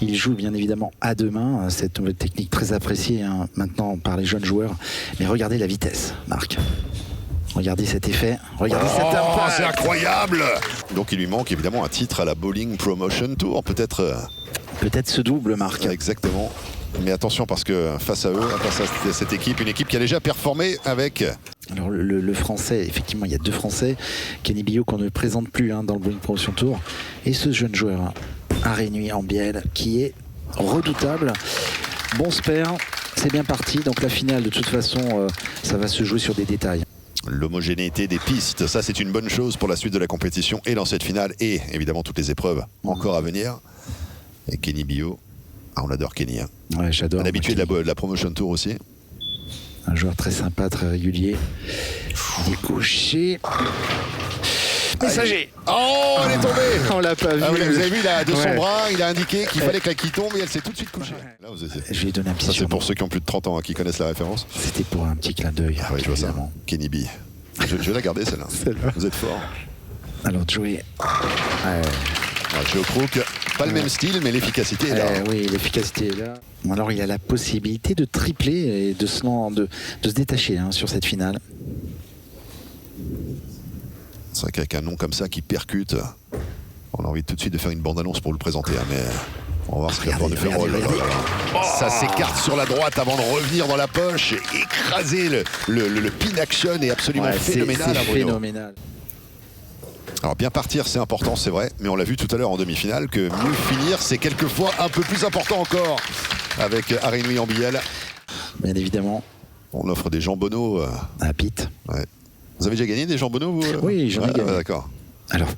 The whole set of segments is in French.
Il joue bien évidemment à deux mains, cette nouvelle technique très appréciée maintenant par les jeunes joueurs. Mais regardez la vitesse, Marc. Regardez cet effet, regardez cet impact. C'est incroyable. Donc il lui manque évidemment un titre à la Bowling Promotion Tour, peut-être. Peut-être ce double, Marc. Exactement. Mais attention parce que face à eux, face à cette équipe, une équipe qui a déjà performé avec... Alors le français, effectivement il y a deux français, Kenny Billot qu'on ne présente plus dans le Bowling Promotion Tour, et ce jeune joueur, Arénuy Ambiel, qui est redoutable. Bon spare, c'est bien parti, donc la finale de toute façon ça va se jouer sur des détails. L'homogénéité des pistes, ça c'est une bonne chose pour la suite de la compétition et dans cette finale et évidemment toutes les épreuves encore à venir. Et Kenny Billot, on adore Kenny. Ouais, j'adore. Un habitué de la Promotion Tour aussi. Un joueur très sympa, très régulier. Décoché. Messager. Oh, elle est tombée. On l'a pas vu. Vous avez vu, de son bras, il a indiqué qu'il fallait que qui tombe et elle s'est tout de suite couchée. Là, je vais lui donner un petit ça, c'est surnom. pour ceux qui ont plus de 30 ans qui connaissent la référence. C'était pour un petit clin d'œil. Ah oui, je vois ça. Kenny B. Je vais la garder celle-là. Vous êtes fort. Alors Joey. Joe Crook, pas le même style, mais l'efficacité est là. Oui, l'efficacité est là. Alors il a la possibilité de tripler et de se détacher sur cette finale. C'est vrai qu'avec un nom comme ça qui percute, on a envie tout de suite de faire une bande-annonce pour le présenter. Mais on va voir ce qu'il va pouvoir nous faire. Ça s'écarte sur la droite avant de revenir dans la poche. Écraser le pin action est absolument phénoménal. C'est phénoménal. Alors bien partir c'est important, c'est vrai, mais on l'a vu tout à l'heure en demi-finale que mieux finir c'est quelquefois un peu plus important encore avec Arénuy Ambiel. Bien évidemment. On offre des jambonneaux. À Pete. Ouais. Vous avez déjà gagné des jambonneaux vous Oui, j'en ai gagné. D'accord. Alors,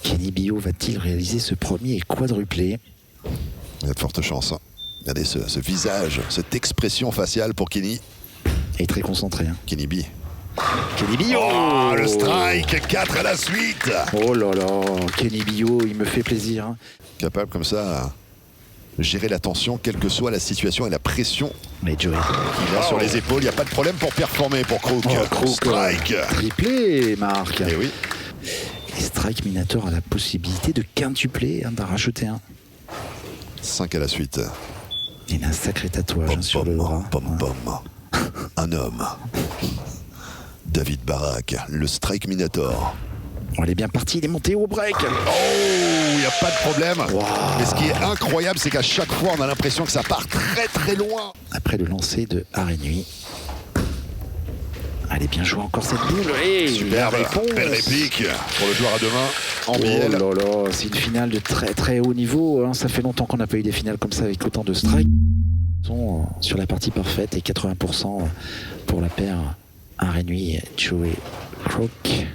Kenny Billot va-t-il réaliser ce premier quadruplé? Il y a de fortes chances. Regardez ce visage, cette expression faciale pour Kenny. Il est très concentré. Kenny B. Kenny Billot. Oh, le strike 4 à la suite. Oh là là, Kenny Billot, il me fait plaisir. Capable comme ça de gérer la tension, quelle que soit la situation et la pression Mais Joey qu'il a sur les épaules. Il n'y a pas de problème pour performer pour Crook. Strike. Triplé, Marc. Et oui. Et Strike Minator a la possibilité de quintupler, d'en rajouter un. 5 à la suite. Il a un sacré tatouage sur le bras. Un homme. David Barak, le Strike Minator. On est bien parti, il est monté au break. Oh, il n'y a pas de problème. Wow. Mais ce qui est incroyable, c'est qu'à chaque fois, on a l'impression que ça part très très loin. Après le lancer de Arénuy. Allez, bien joué encore cette boule. Superbe, belle réplique pour le joueur à deux mains, Ambiel. Oh là là, c'est une finale de très très haut niveau. Ça fait longtemps qu'on n'a pas eu des finales comme ça avec autant de strikes. Sur la partie parfaite et 80% pour la paire Arénuy, Joey Crook.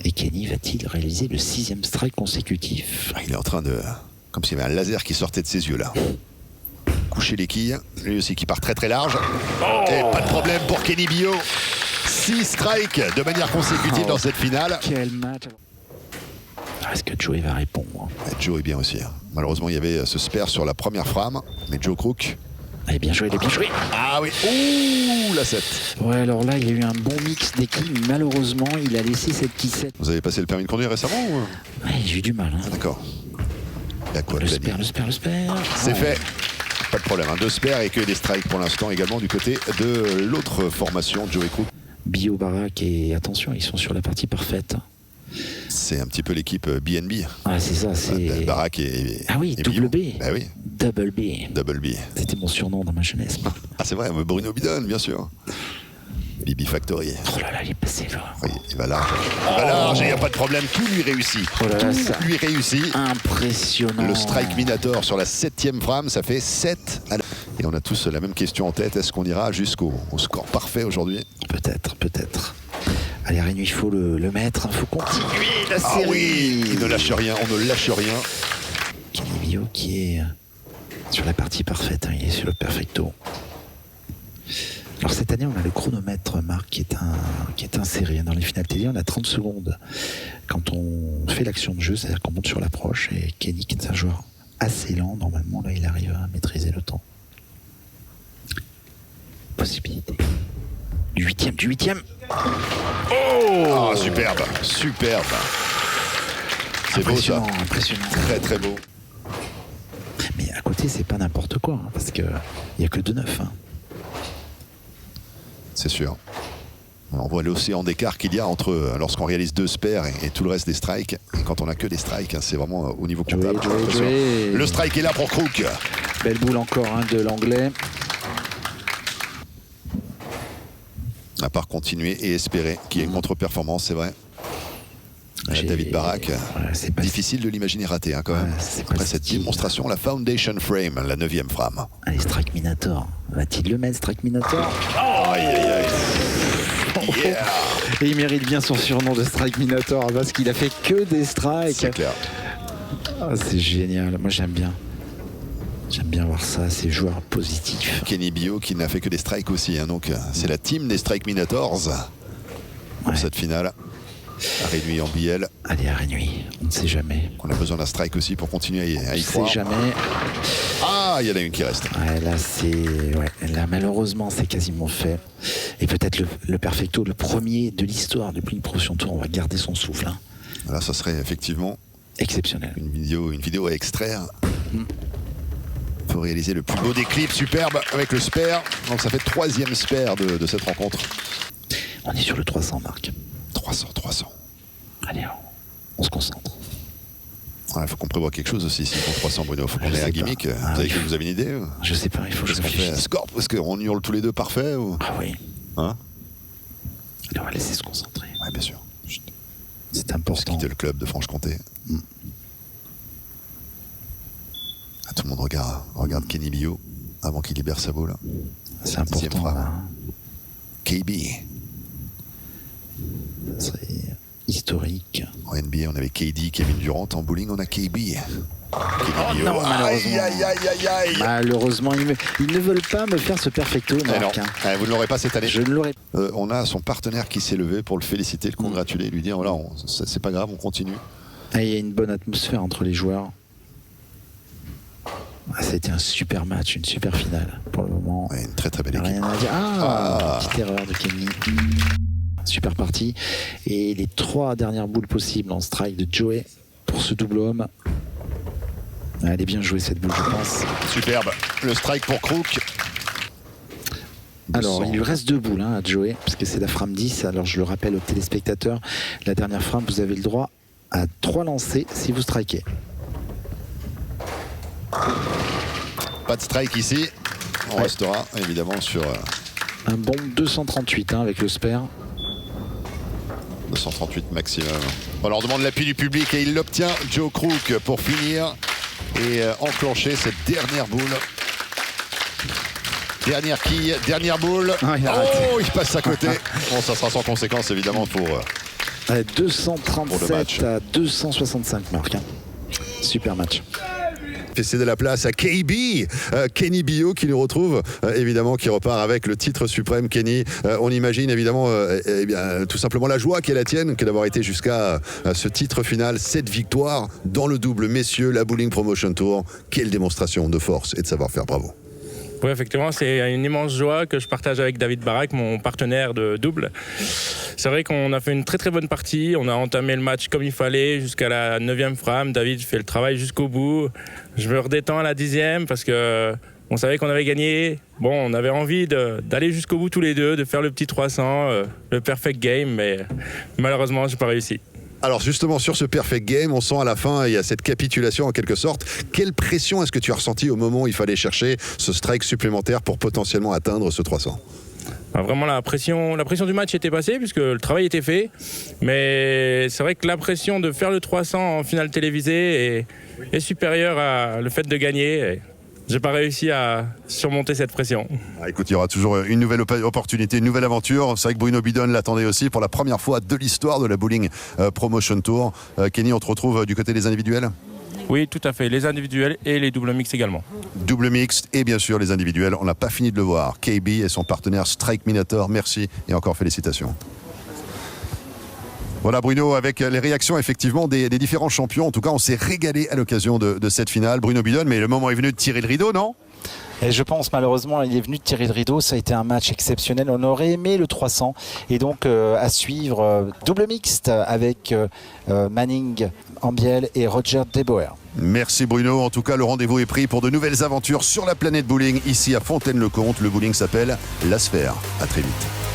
Et Kenny va-t-il réaliser le 6e strike consécutif? Il est en train de... Comme s'il y avait un laser qui sortait de ses yeux là. Coucher les quilles. Lui aussi qui part très très large. Et pas de problème pour Kenny Billot. 6 strikes de manière consécutive dans cette finale. Quel match! Est-ce que Joey va répondre? Et Joe est bien aussi. Malheureusement, il y avait ce spare sur la première frame. Mais Joe Crook... Il est bien joué, il est bien joué. Ah oui. Ouh, la 7. Ouais, alors là, il y a eu un bon mix d'équipes. Malheureusement, il a laissé cette petite 7. Vous avez passé le permis de conduire récemment ou... Ouais, j'ai eu du mal. D'accord. Il y a quoi Le spare. C'est fait. Pas de problème. 2 spares et que des strikes pour l'instant également du côté de l'autre formation, Joey Crook. Bio, Barak et attention, ils sont sur la partie parfaite. C'est un petit peu l'équipe BNB. Ah, c'est ça, c'est... Barak et... Ah oui, et double B. Bah oui. Double B. Double B. C'était mon surnom dans ma jeunesse. Ah c'est vrai, Bruno Bidon, bien sûr. BB Factory. Oh là là, il est passé là. Oui, il va large. Il va large et il n'y a pas de problème. Tout lui réussit. Oh là là, ça... Tout lui réussit. Impressionnant. Le Strike Minator sur la 7e frame, ça fait 7 à la... Et on a tous la même question en tête. Est-ce qu'on ira jusqu'au score parfait aujourd'hui? Peut-être, peut-être. Allez, Arénuy, il faut le mettre. Il faut continuer la série. Ah oui, il ne lâche rien, on ne lâche rien. Kenny Billot qui est sur la partie parfaite. Il est sur le perfecto. Alors cette année, on a le chronomètre, Marc, qui est inséré dans les finales télé. On a 30 secondes quand on fait l'action de jeu, c'est-à-dire qu'on monte sur l'approche. Et Kenny, qui est un joueur assez lent, normalement, là, il arrive à maîtriser le temps. Possibilité. Du 8e. Oh, superbe. C'est beau ça. Impressionnant. Très très beau. numéroté, c'est pas n'importe quoi, hein, parce qu'il n'y a que 2-9. Hein. C'est sûr. On voit l'océan d'écart qu'il y a entre lorsqu'on réalise 2 spares et tout le reste des strikes. Et quand on a que des strikes, hein, c'est vraiment au niveau comptable. Le strike est là pour Crook. Belle boule encore hein, de l'anglais. À part continuer et espérer qu'il y ait une contre-performance, c'est vrai. David Barak, difficile de l'imaginer raté hein, quand même. Après cette démonstration, la Foundation Frame, la 9e frame. Allez, Strike Minator. Va-t-il le mettre, Strike Minator? Aïe, aïe, aïe. Yeah. Et il mérite bien son surnom de Strike Minator parce qu'il a fait que des strikes. C'est clair. Oh, c'est génial. Moi, j'aime bien. J'aime bien voir ça, ces joueurs positifs. Kenny Bio qui n'a fait que des strikes aussi. Hein, donc, c'est la team des Strike Minators pour cette finale. À Rénuit en BL. Allez, à Rénuit, on ne sait jamais. On a besoin d'un strike aussi pour continuer à y croire. On ne sait jamais. Ah, il y en a une qui reste. Ouais, là, là, malheureusement, c'est quasiment fait. Et peut-être le Perfecto, le premier de l'histoire du Bowling Promotion Tour, on va garder son souffle. Hein. Là, ça serait effectivement exceptionnel. Une vidéo à extraire. Il faut réaliser le plus beau des clips, superbe, avec le spare. Donc ça fait 3e spare de cette rencontre. On est sur le 300, Marc. 300. Allez, on se concentre. Il faut qu'on prévoie quelque chose aussi, si pour 300, Bruno. Il faut qu'on ait un gimmick. Vous avez une idée? Je sais pas, il faut que je réfléchisse. Score, parce qu'on hurle tous les deux parfait ou... Ah oui. Hein? Allez, on va laisser se concentrer. Oui, bien sûr. C'est important. Quitter le club de Franche-Comté. Tout le monde regarde Kenny Bio avant qu'il libère sa boule. C'est important. Hein. KB. Ça serait historique. En NBA, on avait KD, Kevin Durant. En bowling, on a KB. Non, malheureusement, ils ne veulent pas me faire ce perfecto. Marc, non. Vous ne l'aurez pas cette année. Je ne l'aurai pas. On a son partenaire qui s'est levé pour le féliciter, le congratuler, lui dire voilà, c'est pas grave, on continue. Il y a une bonne atmosphère entre les joueurs. Ça a été un super match, une super finale pour le moment. Ouais, une très très belle équipe. Rien à dire. Petite erreur de Kenny. Super partie. Et les 3 dernières boules possibles en strike de Joey pour ce double homme. Elle est bien jouée cette boule, je pense. Superbe. Le strike pour Crook. Alors, il lui reste 2 boules à Joey, parce que c'est la frame 10. Alors, je le rappelle aux téléspectateurs, la dernière frame, vous avez le droit à 3 lancers si vous strikez. Pas de strike ici. On restera évidemment sur... un bon 238 avec le spare. 238 maximum. On leur demande l'appui du public et il l'obtient. Joe Crook pour finir et enclencher cette dernière boule. Dernière quille, dernière boule. Il passe à côté. Bon, ça sera sans conséquence évidemment pour... 237 à 265 Marc. Super match. Fait céder la place à KB, Kenny Bio qui nous retrouve, évidemment, qui repart avec le titre suprême. Kenny, on imagine évidemment tout simplement la joie qui est la tienne que d'avoir été jusqu'à ce titre final, cette victoire dans le double messieurs, la Bowling Promotion Tour. Quelle démonstration de force et de savoir-faire, bravo. Oui, effectivement, c'est une immense joie que je partage avec David Barak, mon partenaire de double. C'est vrai qu'on a fait une très très bonne partie, on a entamé le match comme il fallait jusqu'à la 9e frame. David fait le travail jusqu'au bout. Je me redétends à la 10e parce que on savait qu'on avait gagné. Bon, on avait envie d'aller jusqu'au bout tous les deux, de faire le petit 300, le perfect game, mais malheureusement, j'ai pas réussi. Alors justement, sur ce perfect game, on sent à la fin, il y a cette capitulation en quelque sorte. Quelle pression est-ce que tu as ressenti au moment où il fallait chercher ce strike supplémentaire pour potentiellement atteindre ce 300 ? Vraiment, la pression du match était passée puisque le travail était fait. Mais c'est vrai que la pression de faire le 300 en finale télévisée est supérieure à le fait de gagner. J'ai pas réussi à surmonter cette pression. Écoute, il y aura toujours une nouvelle opportunité, une nouvelle aventure. C'est vrai que Bruno Bidon l'attendait aussi pour la première fois de l'histoire de la Bowling Promotion Tour. Kenny, on te retrouve du côté des individuels ? Oui, tout à fait. Les individuels et les doubles mixtes également. Double mixte et bien sûr les individuels. On n'a pas fini de le voir. KB et son partenaire Strike Minator, merci et encore félicitations. Voilà Bruno, avec les réactions effectivement des différents champions. En tout cas, on s'est régalé à l'occasion de cette finale. Bruno Bidon, mais le moment est venu de tirer le rideau, non ? Et je pense malheureusement il est venu de tirer le rideau, ça a été un match exceptionnel, on aurait aimé le 300 et donc à suivre double mixte avec Manning Ambiel et Roger Deboer. Merci Bruno, en tout cas le rendez-vous est pris pour de nouvelles aventures sur la planète bowling ici à Fontaine-le-Comte. Le bowling s'appelle La Sphère, à très vite.